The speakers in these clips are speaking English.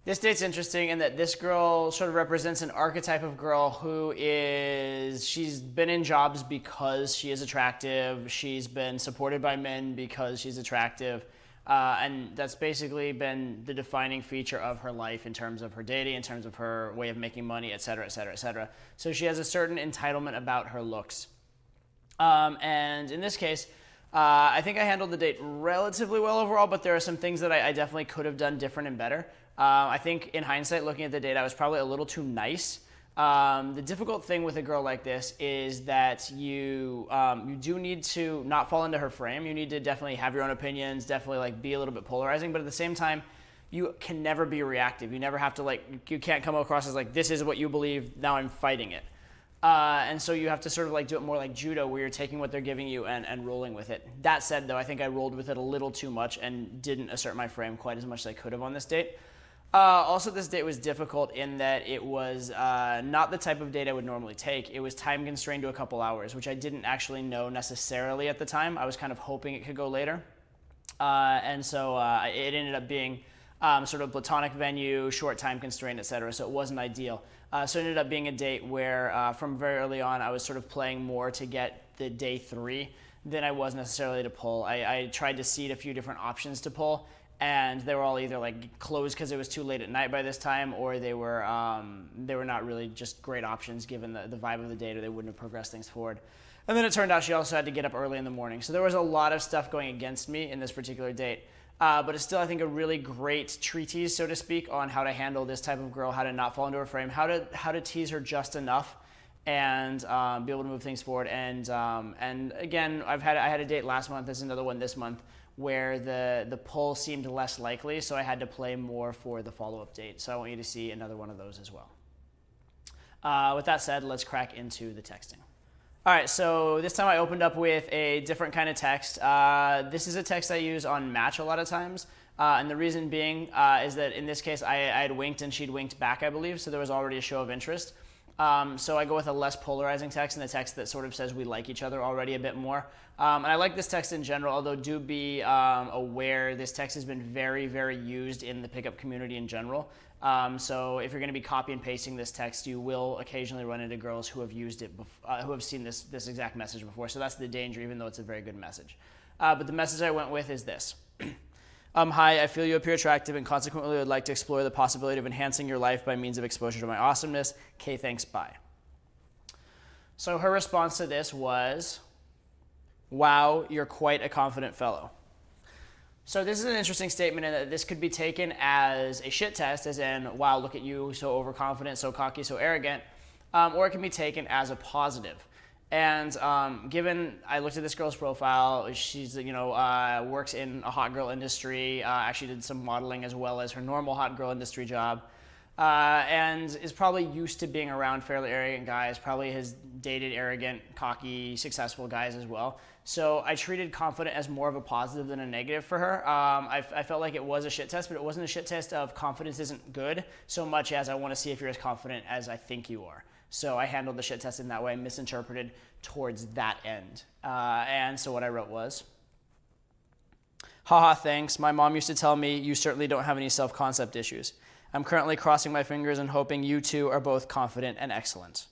This date's interesting in that this girl sort of represents an archetype of girl she's been in jobs because she is attractive. She's been supported by men because she's attractive. And that's basically been the defining feature of her life in terms of her dating, in terms of her way of making money, et cetera, et cetera, et cetera. So she has a certain entitlement about her looks. And in this case, I think I handled the date relatively well overall, but there are some things that I definitely could have done different and better. I think in hindsight, looking at the date, I was probably a little too nice. The difficult thing with a girl like this is that you do need to not fall into her frame. You need to definitely have your own opinions, definitely like be a little bit polarizing, but at the same time, you can never be reactive. You never have to you can't come across as like, this is what you believe, now I'm fighting it. And so you have to sort of like do it more like judo, where you're taking what they're giving you and rolling with it. That said, though, I think I rolled with it a little too much and didn't assert my frame quite as much as I could have on this date. Also, this date was difficult in that it was not the type of date I would normally take. It was time constrained to a couple hours, which I didn't actually know necessarily at the time. I was kind of hoping it could go later. And so it ended up being sort of platonic venue, short time constraint, et cetera. So it wasn't ideal. So it ended up being a date where from very early on, I was sort of playing more to get the day 3 than I was necessarily to pull. I tried to seed a few different options to pull, and they were all either like closed because it was too late at night by this time, or they were not really just great options given the vibe of the date, or they wouldn't have progressed things forward. And then it turned out she also had to get up early in the morning. So there was a lot of stuff going against me in this particular date. But it's still, I think, a really great treatise, so to speak, on how to handle this type of girl, how to not fall into her frame, how to tease her just enough, and be able to move things forward. And again, I had a date last month. There's another one this month where the pull seemed less likely, so I had to play more for the follow-up date. So I want you to see another one of those as well. With that said, let's crack into the texting. All right, so this time I opened up with a different kind of text. This is a text I use on Match a lot of times. And the reason being is that in this case, I had winked and she'd winked back, I believe, so there was already a show of interest. So I go with a less polarizing text and a text that sort of says we like each other already a bit more. And I like this text in general, although do be aware this text has been very, very used in the pickup community in general. So if you're going to be copy and pasting this text, you will occasionally run into girls who have used it, who have seen this exact message before. So that's the danger, even though it's a very good message. But the message I went with is this. Hi, I feel you appear attractive and consequently would like to explore the possibility of enhancing your life by means of exposure to my awesomeness. Okay, thanks, bye. So her response to this was, wow, you're quite a confident fellow. So this is an interesting statement in that this could be taken as a shit test, as in, wow, look at you, so overconfident, so cocky, so arrogant, or it can be taken as a positive. And given I looked at this girl's profile, she's works in a hot girl industry, actually did some modeling as well as her normal hot girl industry job, and is probably used to being around fairly arrogant guys, probably has dated arrogant, cocky, successful guys as well. So I treated confident as more of a positive than a negative for her. I felt like it was a shit test, but it wasn't a shit test of confidence isn't good so much as I want to see if you're as confident as I think you are. So I handled the shit test in that way, misinterpreted towards that end. And so what I wrote was, haha, thanks. My mom used to tell me you certainly don't have any self-concept issues. I'm currently crossing my fingers and hoping you two are both confident and excellent.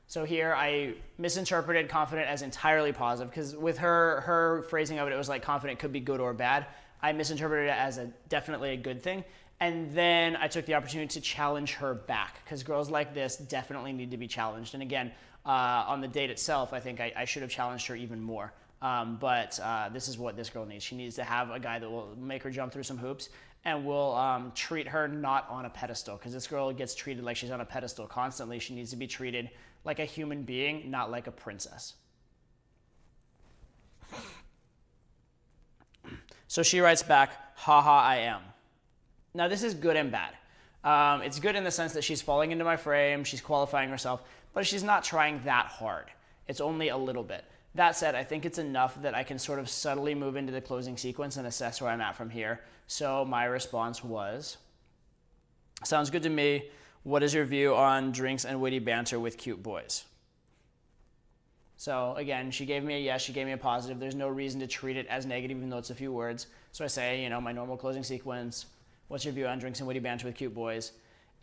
So here I misinterpreted confident as entirely positive, because with her phrasing of it, it was like confident could be good or bad. I misinterpreted it as definitely a good thing. And then I took the opportunity to challenge her back, because girls like this definitely need to be challenged. And again, on the date itself, I think I should have challenged her even more. But this is what this girl needs. She needs to have a guy that will make her jump through some hoops and will treat her not on a pedestal, because this girl gets treated like she's on a pedestal constantly. She needs to be treated like a human being, not like a princess. So she writes back, haha, I am. Now this is good and bad. It's good in the sense that she's falling into my frame, she's qualifying herself, but she's not trying that hard. It's only a little bit. That said, I think it's enough that I can sort of subtly move into the closing sequence and assess where I'm at from here. So my response was, sounds good to me. What is your view on drinks and witty banter with cute boys? So again, she gave me a yes, she gave me a positive. There's no reason to treat it as negative, even though it's a few words. So I say, my normal closing sequence. What's your view on drinks and witty banter with cute boys?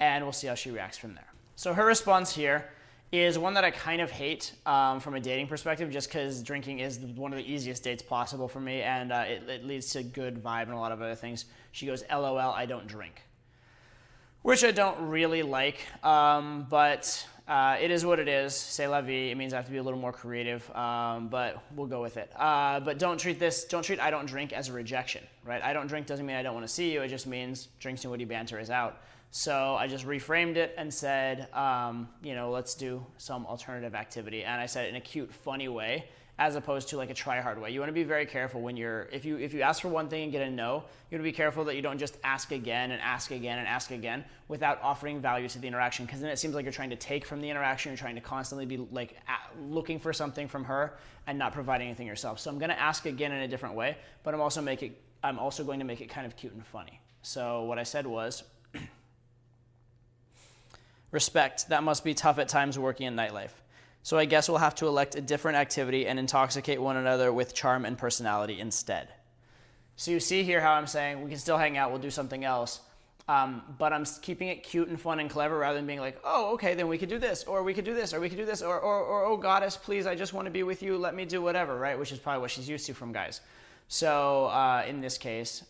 And we'll see how she reacts from there. So her response here is one that I kind of hate from a dating perspective, just because drinking is one of the easiest dates possible for me, and it leads to good vibe and a lot of other things. She goes, LOL, I don't drink. Which I don't really like, but it is what it is. C'est la vie. It means I have to be a little more creative, but we'll go with it. But don't treat I don't drink as a rejection, right? I don't drink doesn't mean I don't want to see you. It just means drinks and witty banter is out. So I just reframed it and said, let's do some alternative activity. And I said it in a cute, funny way, as opposed to like a try-hard way. You want to be very careful when if you ask for one thing and get a no, you want to be careful that you don't just ask again and ask again and ask again without offering value to the interaction, because then it seems like you're trying to take from the interaction. You're trying to constantly be like looking for something from her and not providing anything yourself. So I'm going to ask again in a different way, but I'm also going to make it kind of cute and funny. So what I said was, respect, that must be tough at times working in nightlife. So I guess we'll have to elect a different activity and intoxicate one another with charm and personality instead. So you see here how I'm saying we can still hang out, we'll do something else, but I'm keeping it cute and fun and clever rather than being like, oh, okay, then we could do this, or we could do this, or we could do this, or oh, goddess, please, I just want to be with you, let me do whatever, right? Which is probably what she's used to from guys. So in this case,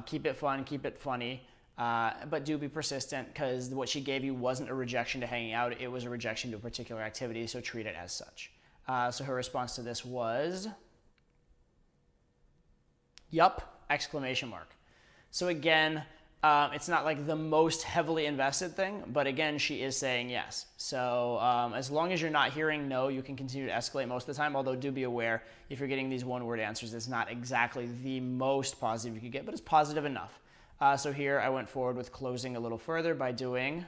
keep it fun, keep it funny, but do be persistent, because what she gave you wasn't a rejection to hanging out, it was a rejection to a particular activity, so treat it as such. So her response to this was, yup, exclamation mark. So again, it's not like the most heavily invested thing, but again, she is saying yes. So as long as you're not hearing no, you can continue to escalate most of the time, although do be aware, if you're getting these one-word answers, it's not exactly the most positive you could get, but it's positive enough. So here I went forward with closing a little further by doing,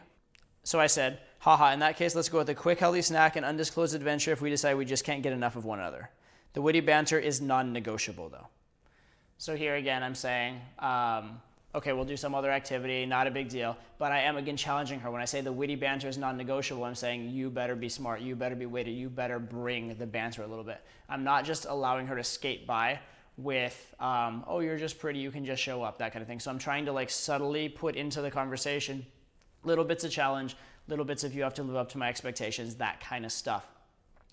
so I said, haha, in that case, let's go with a quick healthy snack and undisclosed adventure if we decide we just can't get enough of one another. The witty banter is non-negotiable though. So here again, I'm saying, okay, we'll do some other activity, not a big deal, but I am again challenging her. When I say the witty banter is non-negotiable, I'm saying you better be smart, you better be witty, you better bring the banter a little bit. I'm not just allowing her to skate by with, oh, you're just pretty, you can just show up, that kind of thing. So I'm trying to like subtly put into the conversation little bits of challenge, little bits of you have to live up to my expectations, that kind of stuff.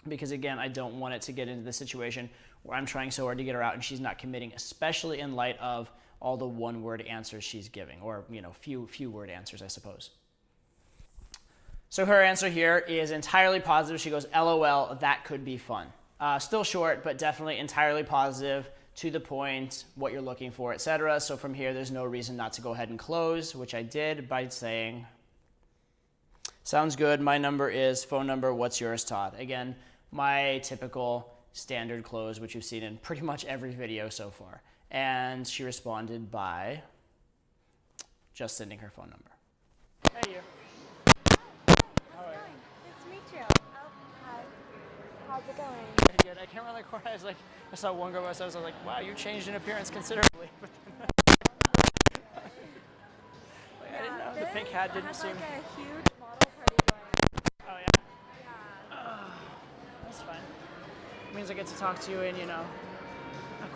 Because again, I don't want it to get into the situation where I'm trying so hard to get her out and she's not committing, especially in light of all the one-word answers she's giving, or few word answers, I suppose. So her answer here is entirely positive. She goes, LOL, that could be fun. Still short, but definitely entirely positive, to the point, what you're looking for, etc. So from here, there's no reason not to go ahead and close, which I did by saying, sounds good, my number is, phone number, what's yours, Todd? Again, my typical standard close, which you've seen in pretty much every video so far. And she responded by just sending her phone number. Hey, you. How are you? Nice to meet you. Oh, hi. How's it going? Pretty good. I can't remember the corner. I saw one girl by myself. I was like, wow, you changed in appearance considerably. But then, I didn't know. The pink hat didn't seem. Like a huge model party going. Oh yeah. Yeah. That's fine. It means I get to talk to you in, a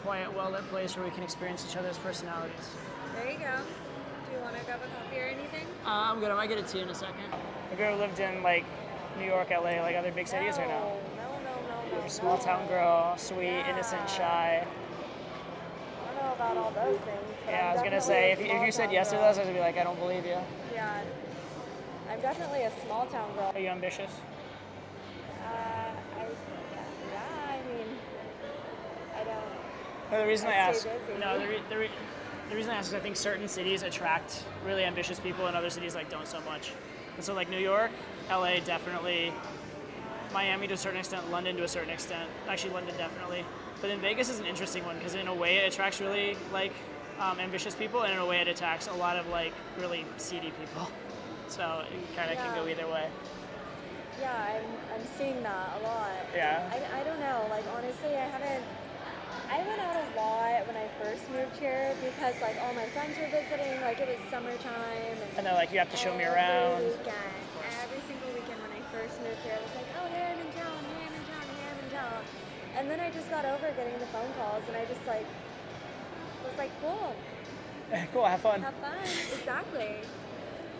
quiet, well-lit place where we can experience each other's personalities. There you go. Do you want to grab a coffee or anything? I'm good. I might get a tea in a second. Have you ever lived in New York, LA, other big cities, or no? No. You're a small town girl, sweet, innocent, shy. I don't know about all those things. But Yeah, I was gonna say, if you said yes to those, I was gonna be like, I don't believe you. Yeah. I'm definitely a small town girl. Are you ambitious? I don't. No, the reason I ask, stay busy. the reason I ask is I think certain cities attract really ambitious people, and other cities don't so much. And so New York, LA definitely, Miami to a certain extent, London to a certain extent. Actually, London definitely. But then Vegas is an interesting one because in a way it attracts really ambitious people, and in a way it attracts a lot of really seedy people. So it kind of can go either way. Yeah, I'm seeing that a lot. Yeah. I don't know. Honestly, I went out a lot when I first moved here because all my friends were visiting. It was summertime. And they're like, you have to show me around. Every single weekend when I first moved here, I was like, oh, here I'm in town, here I'm in town, here I'm in town. And then I just got over getting the phone calls, and I just was like, cool. Cool, have fun. Have fun. Exactly.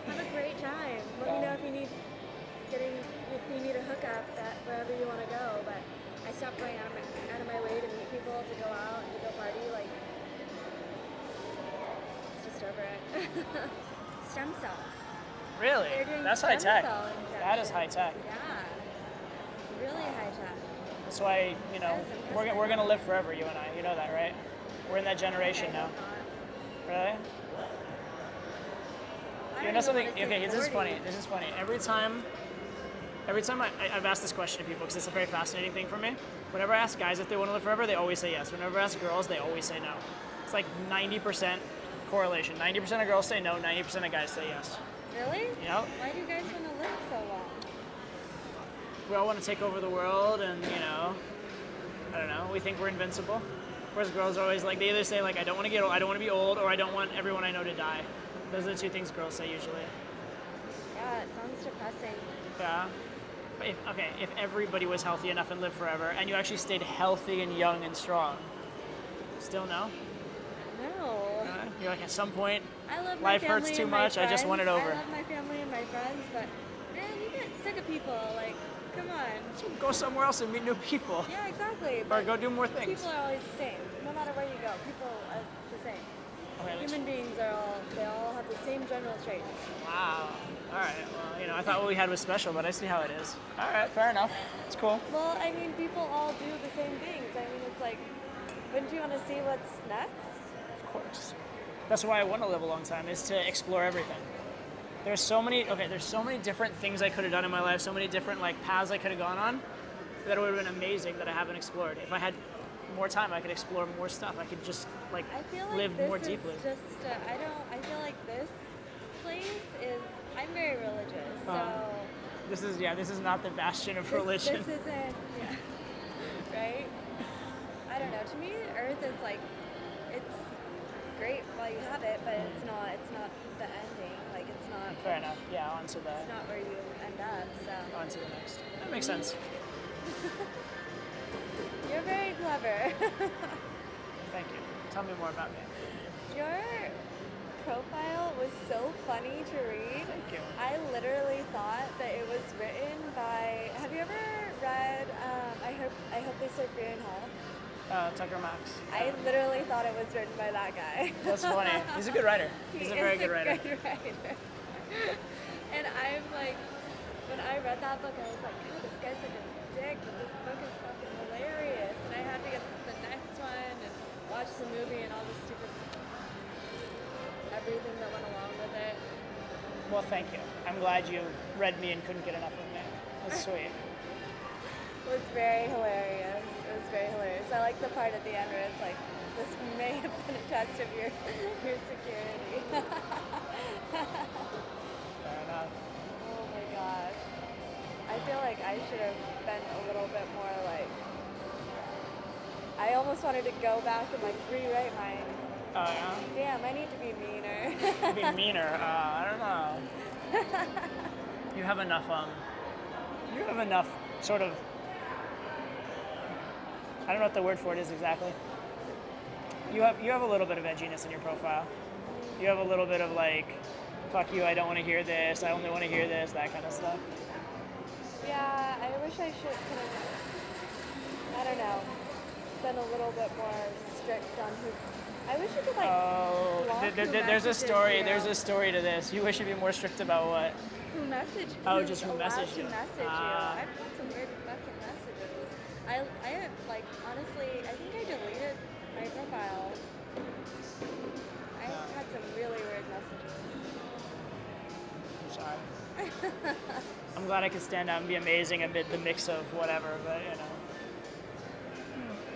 Have a great time. Let me know if you need a hookup at wherever you want to go. But I stopped going out of my way to meet people, to go out and to go party. Like, it's just over it. Stem cells. Really? They're doing That's high stem tech. cell That is injections. high tech. Yeah. Really high tech. That's why, you know, That is impressive. we're gonna live forever, you and I. You know that, right? We're in that generation I now. hope not. Really? I You don't know even something? wanna say Okay, this is 40. funny. This is funny. Every time I've asked this question to people because it's a very fascinating thing for me. Whenever I ask guys if they want to live forever, they always say yes. Whenever I ask girls, they always say no. It's like 90% correlation. 90% of girls say no, 90% of guys say yes. Really? Yep. Why do you guys want to live so long? We all want to take over the world and, you know, I don't know, we think we're invincible. Whereas girls are always like, they either say like, I don't want to get old, I don't want to be old, or I don't want everyone I know to die. Those are the two things girls say usually. Yeah, it sounds depressing. Yeah. But if everybody was healthy enough and lived forever, and you actually stayed healthy and young and strong, still no? No. You're like, at some point, I love my life family hurts too and my much, I just want it friends. over. I love my family and my friends, but man, you get sick of people. Like, come on. So go somewhere else and meet new people. Yeah, exactly. Or But go do more things. people are always the same. No matter where you go, people are the same. Okay, Human beings they all have the same general traits. wow. All right. Well, you know, I thought what we had was special, but I see how it is. All right. Fair enough. It's cool. Well, I mean, people all do the same things. I mean, it's like, wouldn't you want to see what's next? Of course. That's why I want to live a long time, is to explore everything. There's so many different things I could have done in my life, so many different like paths I could have gone on that it would have been amazing that I haven't explored. If I had more time, I could explore more stuff. I could just like I feel like live this more is deeply. just, I feel like this place is, I'm very religious, so. This is not the bastion of religion. This isn't, yeah, right? I don't know. To me, Earth is like, it's great while you have it, but it's not the ending. Like, it's not. Fair enough. Yeah, on to It's not where you end up. So. on to the next. That makes sense. You're very clever. Thank you. Tell me more about me. Your profile was so funny to read. Thank you. I literally thought that it was written by. Have you ever read? I hope they serve beer in hell. Tucker Max. I literally thought it was written by that guy. That's funny. He's a good writer. He He's a is very good writer. Good writer. And I'm like, when I read that book, I was like, God, this guy's such a dick, but this book is fucking hilarious. And I had to get the next one and watch the movie and all the stupid everything that went along with it. Well, thank you. I'm glad you read me and couldn't get enough of me. That's sweet. It was very hilarious. It was very hilarious. I like the part at the end where it's like, this may have been a test of your security. Fair enough. Oh my gosh. I feel like I should have been a little bit more like, I almost wanted to go back and like rewrite mine. Oh yeah. Damn, I need to be meaner. Be meaner. I don't know. You have enough. You have enough sort of. I don't know what the word for it is exactly. You have a little bit of edginess in your profile. You have a little bit of like, fuck you, I don't want to hear this. I only want to hear this. That kind of stuff. Yeah, I wish I could have, I don't know, been a little bit more strict on who. I wish you could like. block who There's a messages story. you. There's a story to this. You wish you'd be more strict about what? Who messaged? Oh, just who allowed messaged to you. message you. Ah. I've got some weird fucking messages. I have like honestly, I think I deleted my profile. I had some really weird messages. I'm sorry. I'm glad I could stand out and be amazing amid the mix of whatever, but you know.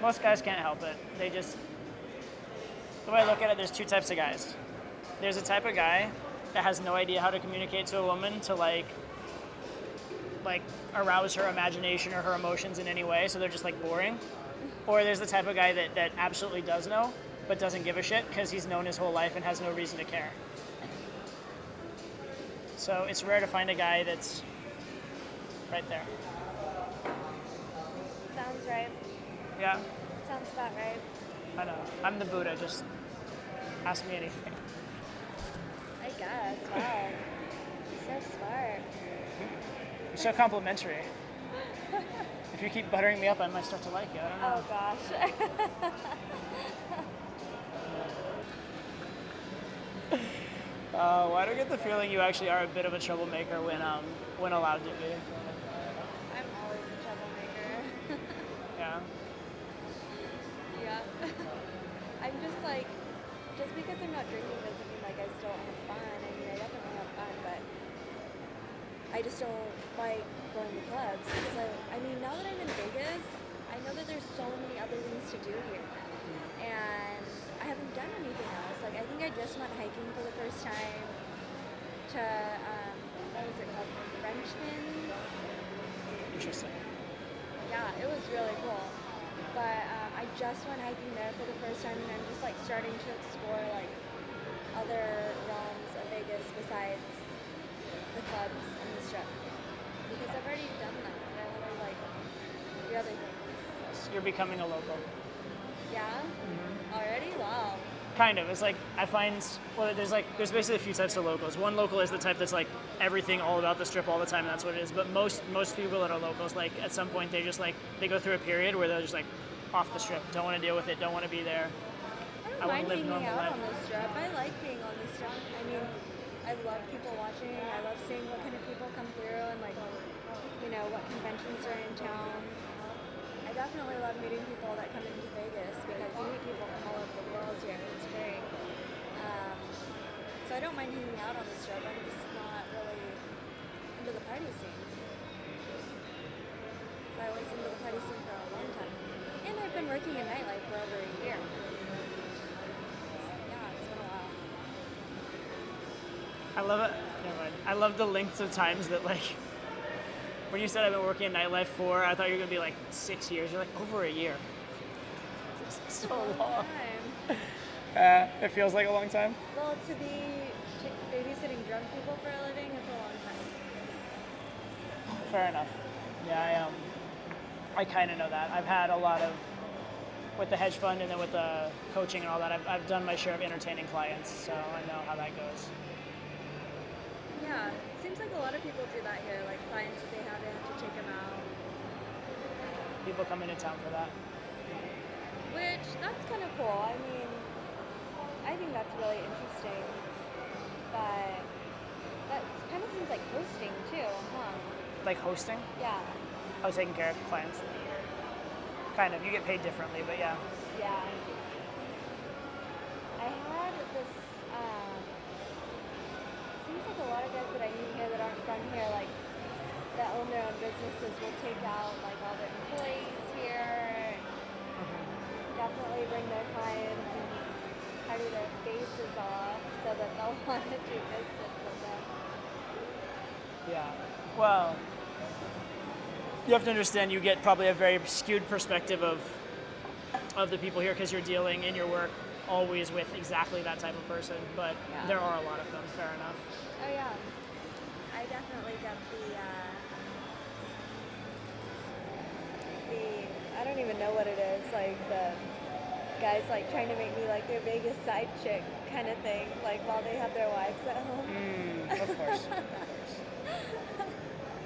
Most guys can't help it. They just. The way I look at it, there's two types of guys. There's a type of guy that has no idea how to communicate to a woman to like arouse her imagination or her emotions in any way, so they're just like boring. Or there's the type of guy that absolutely does know, but doesn't give a shit because he's known his whole life and has no reason to care. So it's rare to find a guy that's right there. Sounds right. Yeah, Sounds about right. I know. I'm the Buddha, just ask me anything. Vegas. Wow. So smart. You're so complimentary. If you keep buttering me up, I might start to like you. I don't know. Oh gosh. Why do I get the feeling you actually are a bit of a troublemaker when allowed to be? I'm always a troublemaker. Yeah. Yeah. I'm just like, just because I'm not drinking doesn't mean like I still have fun. I mean, I definitely have fun, but I just don't like going to clubs because I mean, now that I'm in Vegas, I know that there's so many other things to do here, and I haven't done anything else. Like, I think I just went hiking for the first time to what was it called? Frenchman's. Interesting. Yeah, it was really cool. But I just went hiking there for the first time, and I'm just like starting to explore like other realms of Vegas besides the clubs and the strip. Because I've already done that, and I want to like do other things. You're becoming a local. Yeah? Already? Wow. Kind of. It's like I find there's basically a few types of locals. One local is the type that's like everything all about the strip all the time. And that's what it is. But most people that are locals, like at some point they just like they go through a period where they're just like off the strip, don't want to deal with it, don't want to be there. I want to don't mind live hanging normal out life. on the strip. I like being on the strip. I mean, I love people watching. I love seeing what kind of people come through and like, you know, what conventions are in town. I definitely love meeting people that come into Vegas because you meet people from all over the world here. It's great. So I don't mind hanging out on the strip. I'm just not really into the party scene. I was into the party scene for a long time. And I've been working in nightlife for over a year. Yeah, it's been a while. I love it. Never mind. I love the lengths of times that like when you said I've been working in nightlife for, I thought you were gonna be like 6 years. You're like over a year. It's so long. Time. It feels like a long time. Well, to be babysitting drunk people for a living, it's a long time. Fair enough. Yeah, I kind of know that. I've had a lot of, with the hedge fund and then with the coaching and all that, I've done my share of entertaining clients, so I know how that goes. Yeah, it seems like a lot of people do that here. Like clients that they have to take them out. People come into town for that. Which, that's kind of cool. I mean, I think that's really interesting. But that kind of seems like hosting too, huh? Like hosting? Yeah. I was taking care of clients. Kind of. You get paid differently, but yeah. Yeah. I had this, seems like a lot of guys that I meet here that aren't from here, like, that own their own businesses will take out, like, all their employees here, and definitely bring their clients and party their faces off so that they'll want to do business with them. Yeah. Well, you have to understand you get probably a very skewed perspective of the people here because you're dealing in your work always with exactly that type of person, but Yeah. there are a lot of them, fair enough. Oh yeah, I definitely get I don't even know what it is, like the guys like trying to make me like their Vegas side chick kind of thing, like while they have their wives at home. Of course.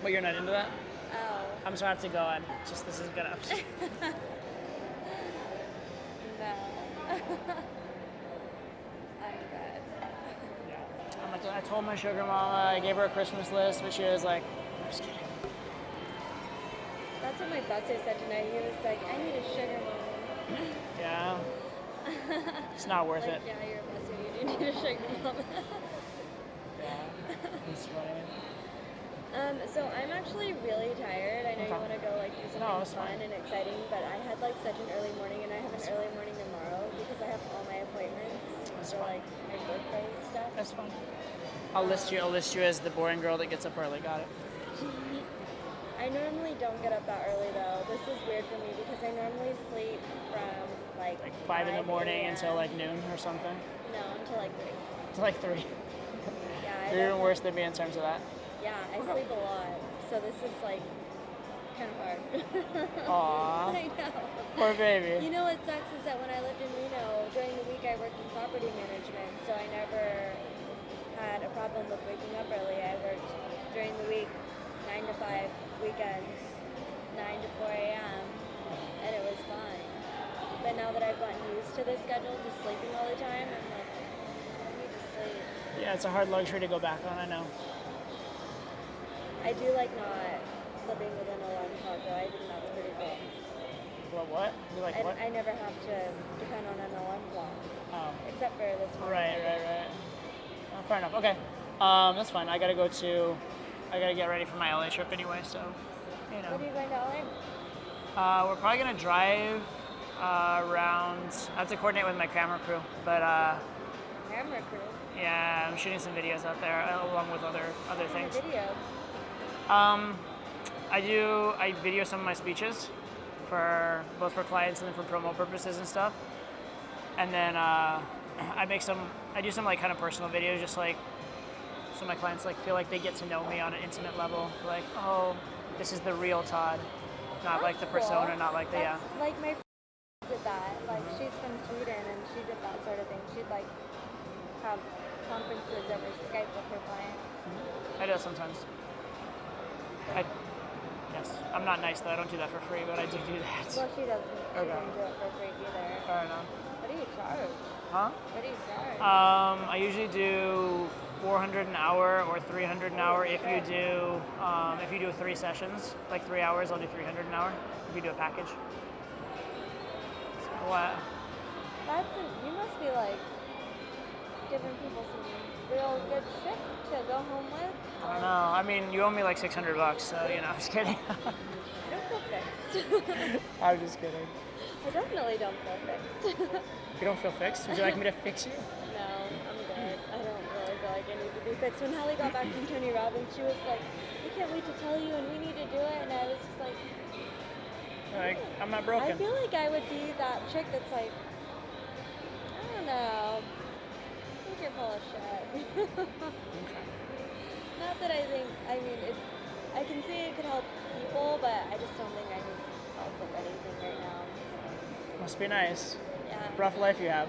But you're not into that? Oh, I'm just gonna have to go. This is gonna. no. I'm good. Yeah. I told my sugar mama, I gave her a Christmas list, but she was like, I'm just kidding. That's what my buster said tonight. He was like, I need a sugar mama. Yeah. It's not worth Like, it. yeah, you're a buster. You do need a sugar mama. Yeah. It's funny. So I'm actually really tired. I know you Okay. want to go like do No, something it's fun fine. and exciting, but I had like such an early morning, and I have an early morning tomorrow because I have all my appointments for fine. like my birthday stuff. That's fine. I'll list you as the boring girl that gets up early. Got it. I normally don't get up that early though. This is weird for me because I normally sleep from like 5 in the morning 5 until a.m. like noon or something. No, until like 3. It's like 3. Yeah, You're even worse than me in terms of that. Yeah, I sleep a lot, so this is like kind of hard. Aw. I know. Poor baby. You know what sucks is that when I lived in Reno, during the week I worked in property management, so I never had a problem now that I've gotten used to this schedule, just sleeping all the time, I'm like, I need to sleep. Yeah, it's a hard luxury to go back on, I know. I do like not living with an alarm clock, though. I think that's pretty cool. Well, what? You like what? I never have to depend on an alarm clock, Oh. except for this one. Right. Oh, fair enough. Okay. That's fine. I gotta get ready for my LA trip anyway, so, you know. What are you going to LA? We're probably gonna drive around. I have to coordinate with my camera crew, but Camera crew. yeah, I'm shooting some videos out there along with other things. Video. I video some of my speeches for both for clients and then for promo purposes and stuff. And then I do some like kind of personal videos, just like so my clients like feel like they get to know me on an intimate level. Like, oh, this is the real Todd, not like the persona, Cool. not like the yeah. That's, like my friend did that. Like she's from Sweden and she did that sort of thing. She'd like have conferences over Skype with her clients. I do that sometimes. Yes, I'm not nice though. I don't do that for free, but I do that. Well, she doesn't. She Okay. doesn't do it for free either. Fair enough. What do you charge? Huh? What do you charge? I usually do 400 an hour or 300 an hour if you do 3 sessions, like 3 hours. I'll do 300 an hour if you do a package. So, what? You must be like giving people some real good shit to go home with. I don't know. I mean, you owe me like $600, so you know. I'm just kidding. I don't feel fixed. I'm just kidding. I definitely don't feel fixed. You don't feel fixed? Would you like me to fix you? No, I'm good. I don't really feel like I need to be fixed. When Hallie got back from Tony Robbins, she was like, I can't wait to tell you and we need to do it. And I was just like, Like, I'm not I broken. feel like I would be that chick that's like, I don't know. I think you're full of shit. Not that I can see it could help people, but I just don't think I need help with anything right now. Must be nice. Yeah. Rough life you have.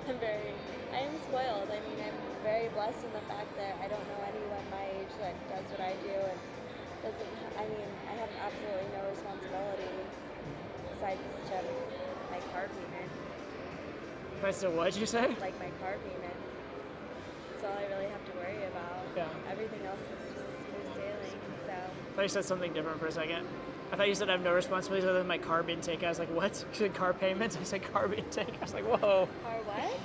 I am spoiled. I mean, I'm very blessed in the fact that I don't know anyone my age that does what I do and I have absolutely no responsibility besides my car payment. Wait, so what did you say? Like my car payment. That's all I really have to worry about. Yeah. Everything else is just smooth sailing, so. I thought you said something different for a second. I thought you said I have no responsibilities other than my carb intake. I was like, what? You said car payments? I said carb intake. I was like, whoa. Car what?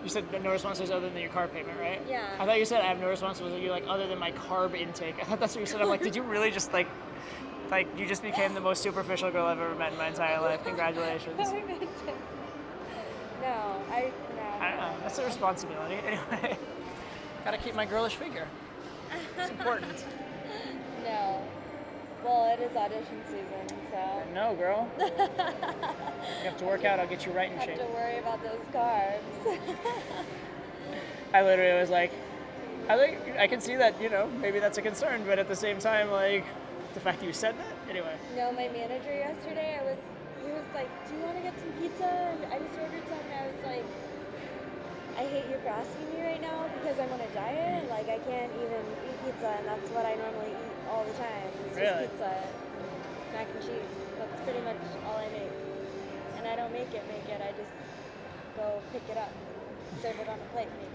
You said no responsibilities other than your car payment, right? Yeah. I thought you said I have no responsibilities. You're like, other than my carb intake. I thought that's what you said. I'm like, did you really just like you just became the most superficial girl I've ever met in my entire life. Congratulations. No, I don't know. That's a responsibility. Anyway, gotta keep my girlish figure. It's important. No. Well, it is audition season, so. No, girl. You have to work out. I'll get you right in Have shape. to worry about those carbs. I literally was like, I can see that, maybe that's a concern, but at the same time, like, the fact that you said that, anyway. No, my manager yesterday, he was like, do you want to get some pizza? And I just ordered some, and I was like, I hate you for asking me right now because I'm on a diet. Like, I can't even eat pizza, and that's what I normally eat all the time. It's Really? just pizza, mac and cheese. That's pretty much all I make. And I don't make it. I just go pick it up, serve it on a plate, make it.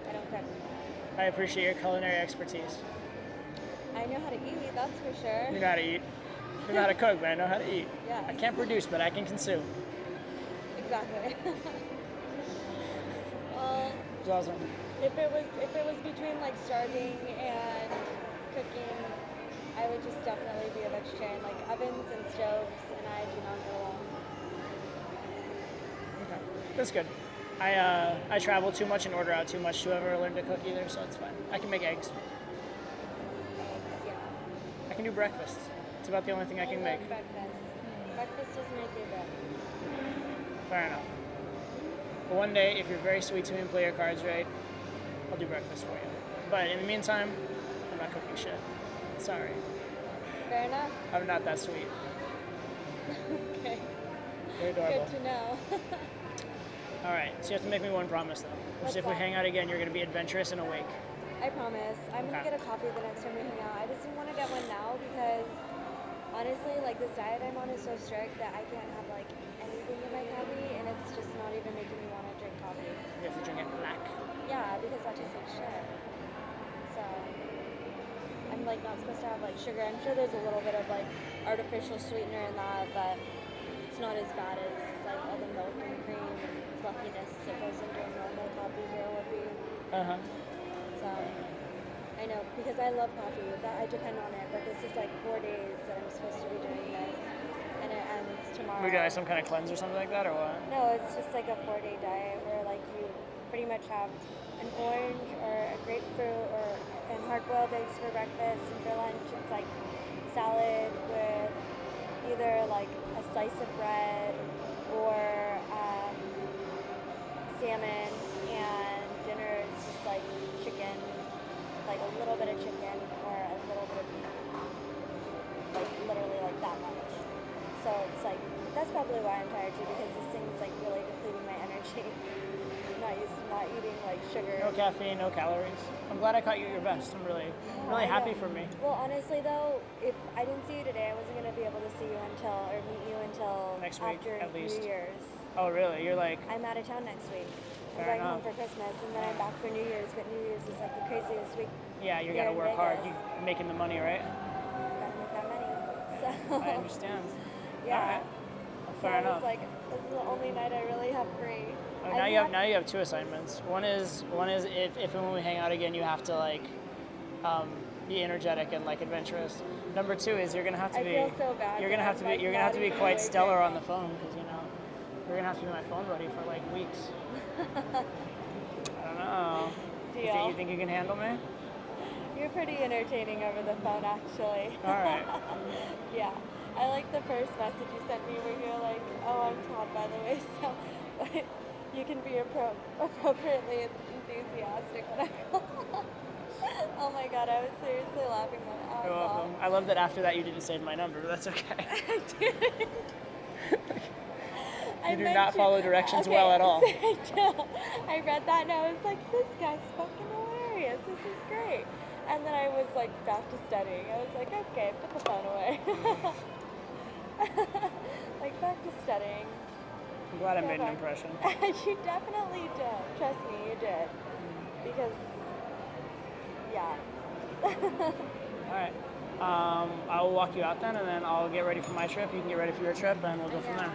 I don't cook. I appreciate your culinary expertise. I know how to eat, that's for sure. You know how to eat. You know how to cook, but I know how to eat. Yeah. I can't produce, but I can consume. Exactly. Well, It's awesome. if it was between like starving and cooking, I would just definitely be a vegetarian. Like ovens and stoves, and I do not get along. Okay. That's good. I travel too much and order out too much to ever learn to cook either, so it's fine. I can make eggs. Eggs, yeah. I can do breakfast. It's about the only thing I can make. love breakfast. Breakfast is my favorite. Fair enough. But one day, if you're very sweet to me and play your cards right, I'll do breakfast for you. But in the meantime, I'm not cooking shit. Sorry. Fair enough. I'm not that sweet. Okay. You're adorable. Good to know. All right, so you have to make me one promise, though. Which What's if we that? hang out again, you're going to be adventurous and awake. I promise. I'm gonna Okay. get a coffee the next time we hang out. I just didn't want to get one now because honestly, like this diet I'm on is so strict that I can't have like anything in my coffee, and it's just not even making me want to drink coffee. You have to drink it black. Yeah, because that tastes like shit. So I'm like not supposed to have like sugar. I'm sure there's a little bit of like artificial sweetener in that, but it's not as bad as like all the milk and cream and fluffiness that goes into a normal coffee here would be. So I know, because I love coffee, that I depend on it, but this is like 4 days that I'm supposed to be doing this, and it ends tomorrow. We're doing some kind of cleanse or something like that, or what? No, it's just like a 4-day diet where like you pretty much have an orange or a grapefruit and hard-boiled eggs for breakfast, and for lunch it's like salad with either like a slice of bread or salmon, and dinner is just like chicken, like a little bit of chicken or a little bit of beef, like literally like that much. So it's like, that's probably why I'm tired too, because this thing's like really depleting my energy. I'm not used to not eating like sugar. No caffeine, no calories. I'm glad I caught you at your best. I'm really happy for me. Well, honestly though, if I didn't see you today, I wasn't gonna be able to see you until, or meet you until Next week, after at least. New Year's. Oh, really? You're like, I'm out of town next week. I'm Fair going home enough. for Christmas, and then I'm back for New Year's. But New Year's is like the craziest week. yeah, you here gotta in work hard. Vegas. You're making the money, right? Gotta make that money. So I understand. yeah. All right. Well, So fair I enough. was like, this is the only night I really have free. Oh, now you have two assignments. One is if and when we hang out again, you have to like be energetic and like adventurous. Number two is you're gonna have to I be feel so bad you're gonna that have to I'm, be like, you're gonna have to be not quite even stellar awake. on the phone because you're gonna have to be my phone buddy for like weeks. I don't know. Deal. You think you can handle me? You're pretty entertaining over the phone, actually. All right. Yeah. I like the first message you sent me where you're like, oh, I'm Todd, by the way, so but you can be appropriately enthusiastic when I call. Oh my god, I was seriously laughing my ass You're off. welcome. I love that after that you didn't save my number, but that's okay. I didn't. You do not follow directions Okay, well at all. I don't. I read that and I was like, this guy's fucking hilarious. This is great. And then I was like back to studying. I was like, okay, put the phone away. Like back to studying. I'm glad I Go made an back. impression. You definitely did. Trust me, you did. Because, yeah. All right. I will walk you out then, and then I'll get ready for my trip. You can get ready for your trip, and we'll go from there.